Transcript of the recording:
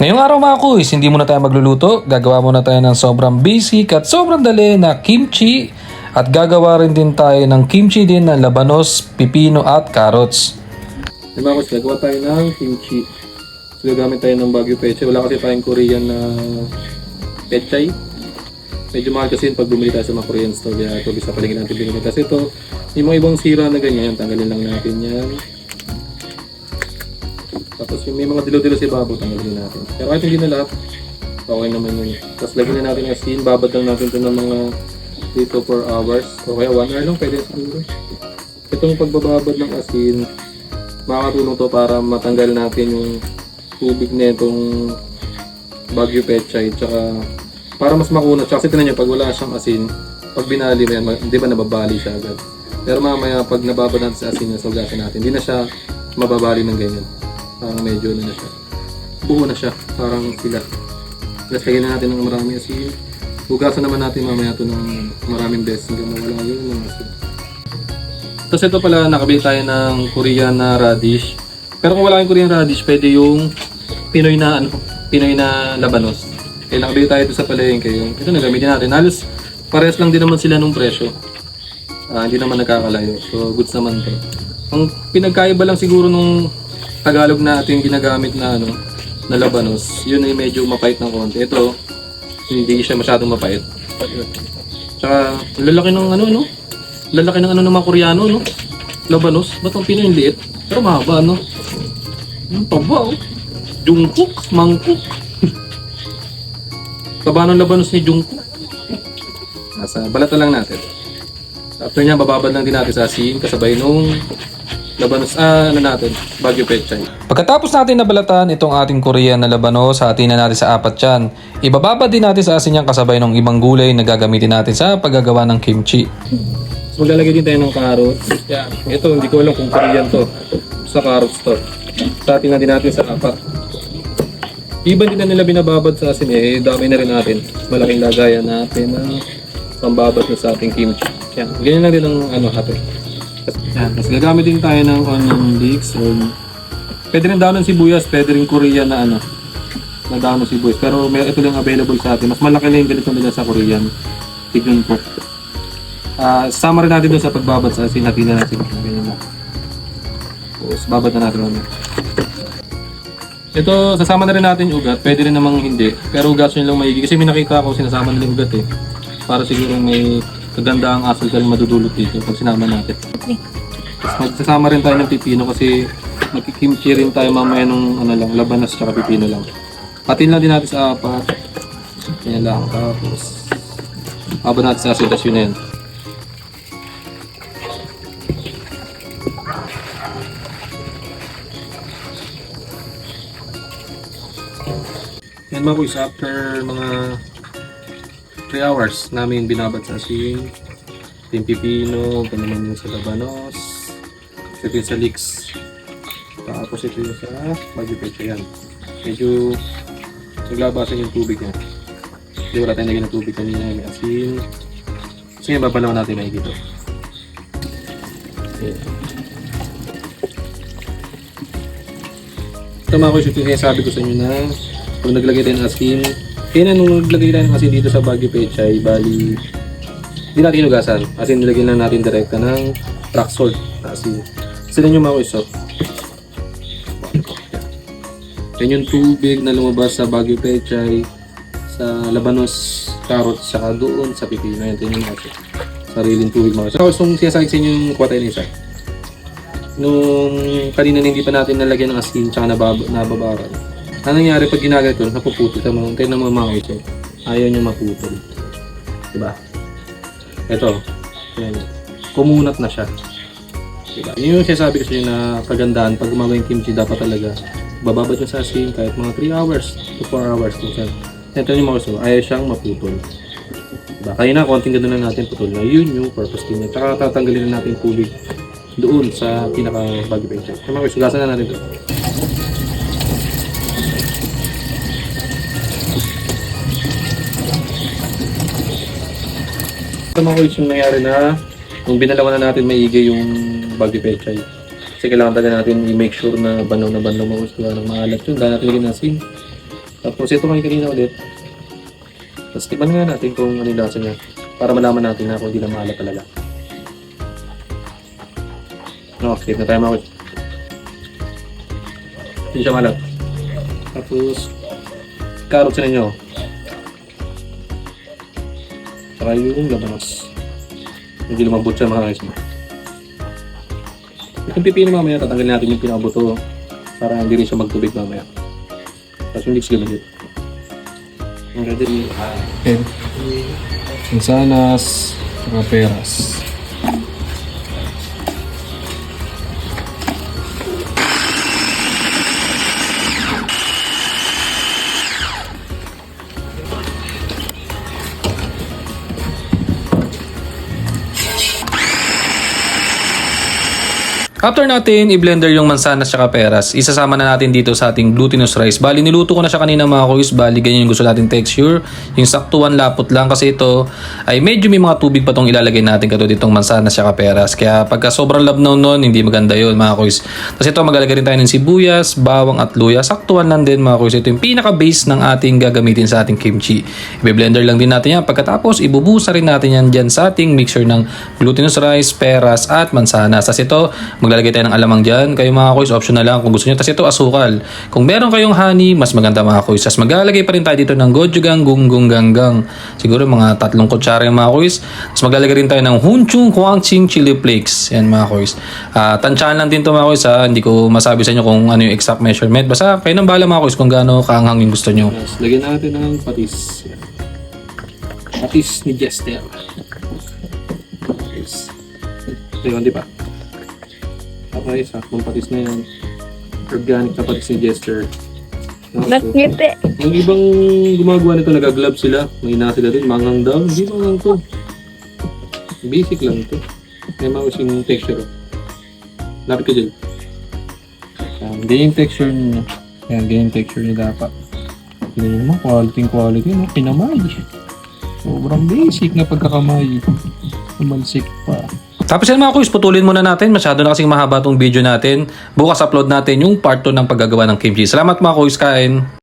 Ngayong araw mga kuys, hindi muna tayo magluluto. Gagawa muna tayo ng sobrang basic at sobrang dali na kimchi. At gagawa rin din tayo ng kimchi din na labanos, pipino at carrots. Mga kuys, gagawa tayo ng kimchi. So, gagamit tayo ng Baguio Pechay. Wala kasi tayong Korean na pechay. Medyo mahal kasi yun pag bumili tayo sa mga Korean store. Kaya ito, bisa palingin natin binili. Kasi ito, yung mga ibang sira na ganyan, tanggalin lang natin yan. Tapos yung may mga dilo-dilo sa ibabaw, tanggalin natin. Pero kahit hindi na lahat, okay naman yun. Tapos lagyan na natin asin, babad lang natin ito ng mga 3 to 4 hours. O kaya 1 hour lang, pwede siguro. Itong pagbababad ng asin, makakatulong to para matanggal natin yung tubig na itong Baguio Pechay. Tsaka para mas makunat. Tsaka kasi tinan nyo, pag wala siyang asin, pag binali mo yan, di ba nababali siya agad. Pero mamaya pag nababad natin sa asin, nasugasan natin, hindi na siya mababali ng ganyan. Parang medyo na siya. Buo na siya. Parang sila. Tapos lagyan na natin ng marami asin. Hugasan naman natin mamaya ito ng maraming beses hanggang mawala yun ng asin. Tapos ito pala, nakabili tayo ng Korean na radish. Pero kung wala kayong Korean radish, pwede yung Pinoy na labanos. Kaya nakabili tayo ito sa palengke. Ito na gamitin natin. Halos parehas lang din naman sila nung presyo. Hindi naman nagkakalayo. So goods naman to. Ang pinagkaiba lang siguro nung Tagalog natin ginagamit na na labanos, yun ay medyo mapait ng konti. Ito, hindi siya masyadong mapait. Tsaka, lalaki ng lalaki ng ng mga Koreano, labanos. Ba't ang Pinoy yung liit? Pero mahaba, Yung taba, Jungkook, mangkok. Taba ng labanos ni Jungkook. Nasa balatan lang natin. After niya, bababad lang din natin sa asin, kasabay nung labanos, Baguio Pechay. Pagkatapos natin nabalatan itong ating Korean na labanos, hatiin na natin sa 4 yan. Ibababad din natin sa asin yan kasabay ng ibang gulay na gagamitin natin sa paggagawa ng kimchi. So maglalagay din tayo ng carrots. Yan. Ito, hindi ko alam kung Korean to. Sa carrots to. Hatiin na din natin sa 4. Iba din na nila binababad sa asin dami na rin natin. Malaking lagayan natin na pambabad na sa ating kimchi. Yan. Ganyan lang din ang hati. Yan, tapos gagamit din tayo ng onion leeks or pwede rin daon ng sibuyas, pwede rin Korean na na daon ng sibuyas. Pero ito lang available sa atin. Mas malaki na yung ganito nila sa Korean. Tignan po. Sama rin natin doon sa pagbabad sa asin. Hatiin na natin. Ganyan na. Tapos babad na natin naman. Ito, sasama na rin natin yung ugat. Pwede rin namang hindi. Pero ugat nyo lang maigi. Kasi may nakita ako sinasama nila yung ugat Para siguro may kaganda ang asal ka madudulot dito pag sinama natin. Magsasama rin tayo ng pipino kasi magkikimchi rin tayo mamaya nung labanas tsaka pipino lang. Patin lang din natin sa 4. Yan lang. Tapos habang natin sa asin, tas yun na yan. Yan mga kuys, after mga 3 hours namin binabad sa asin. Yung pipino, ito naman yung sa labanos. Ito yung sa leeks. Tapos ito yung sa Baguio Pechay yan. Medyo naglabasan yung tubig niya. Hindi wala tayong lagyan ng tubig kanina. May asin. So yan, babalawan natin na dito. Okay. Ito mga kuys, yung sabi ko sa inyo na pag naglagay tayo ng asin, kaya na nung naglagay tayo ng asin dito sa Baguio Pechay, bali, hindi natin hinugasan. Asin nilagay lang natin direkta ng rock salt na asin. Sila yung mga kuys, yan yung tubig na lumabas sa Baguio Pechay, sa labanos, carrots, saka doon sa pipino. Yan yung asin. Sariling tubig mga kuys. So, kung sinasakit sa inyo yung kuha tayo ng isa. Nung kanina hindi pa natin nalagyan ng asin, tsaka nababaran. Ano nangyari pag ginagay ito, napuputol sa mga, kaya naman mga ito, ayaw nyo maputol. Diba? Ito, yan, kumunat na siya. Diba? Yun yung sinasabi ko sa inyo na kagandahan, pag gumagawa yung kimchi, dapat talaga bababad nyo sa asin kahit mga 3 hours to 4 hours. Ito yung mga gusto, ayaw siyang maputol. Diba? Kaya na, konting gano'n na natin putol na yun yung purpose niya. Tsaka tatanggalin na natin tubig doon sa pinaka-Baguio Pechay. Kaya mga gusto, gasan na natin ito. Ito mga kuys yung nangyari na kung binalawan na natin maigi yung Baguio Pechay. Kasi kailangan talaga natin i-make sure na banaw mga gusto ng maalat yun. Dahil natin lagyan ng asin. Tapos ito kayo kanina ulit. Tapos tikman nga natin kung ano yung lasa niya. Para malaman natin na kung hindi na maalat talaga. Okay, na tayo makit. Hindi siya maalat. Tapos, carrots na ninyo. Saka yung labanos. Hindi lumabot siya mga guys. Itong pipino mamaya, tatanggalin natin yung pinabuto para hindi rin siya magtubig mamaya. Tapos yung leeks gamitin. Ang ganda rin. Okay. Mansanas, saka peras. After natin i-blender yung mansanas at peras, isasama na natin dito sa ating glutinous rice. Bali, niluto ko na siya kanina mga kuys. Bali, ganyan yung gusto natin texture. Yung saktuan lapot lang kasi ito ay medyo may mga tubig pa tong ilalagay natin katulad ditong mansanas at peras. Kaya pagka sobrang labnaw nun, hindi maganda yun mga kuys. Tapos ito, maglalagay rin tayo ng sibuyas, bawang at luya. Saktuan lang din mga kuys. Ito yung pinaka-base ng ating gagamitin sa ating kimchi. I-blender lang din natin yan. Pagkatapos, ibubusa rin natin yan dyan sa ating mixture ng glutinous rice, peras at mansanas. Tapos ito, maglalagay tayo ng alamang dyan. Kayo mga kuys, optional lang kung gusto nyo. Tapos ito, asukal. Kung meron kayong honey, mas maganda mga kuys. Tapos maglalagay pa rin tayo dito ng gochujang gungung ganggang. Siguro mga 3 kutsara yung mga kuys. Tapos maglalagay rin tayo ng hunchung huangqing chili flakes. Yan mga kuys. Tansyahan lang din to mga kuys. Hindi ko masabi sa inyo kung ano yung exact measurement. Basta kayo nang bahala mga kuys kung gaano kaanghang yung gusto nyo. Yes, lagyan natin ng patis. Patis ni Jester. Yes. Ito yun, di ba? Okay, saktong patis na yan. Organic na patis ni Jester. Nakngiti. Yung ibang gumagawa nito, nagaglove sila. May ina sila din, mangang daw. Hindi mangang to. Basic lang to. May mausing texture. Lapit ka dyan. Ganyan texture nyo. Yan, ganyan texture nyo dapat. Ganyan naman, quality, no? Pinamay. Sobrang basic na pagkakamay. Umalsik pa. Tapos yan mga kuys, putulin muna natin. Masyado na kasing mahaba tong video natin. Bukas upload natin yung part 2 ng paggagawa ng kimchi. Salamat mga kuys, kain!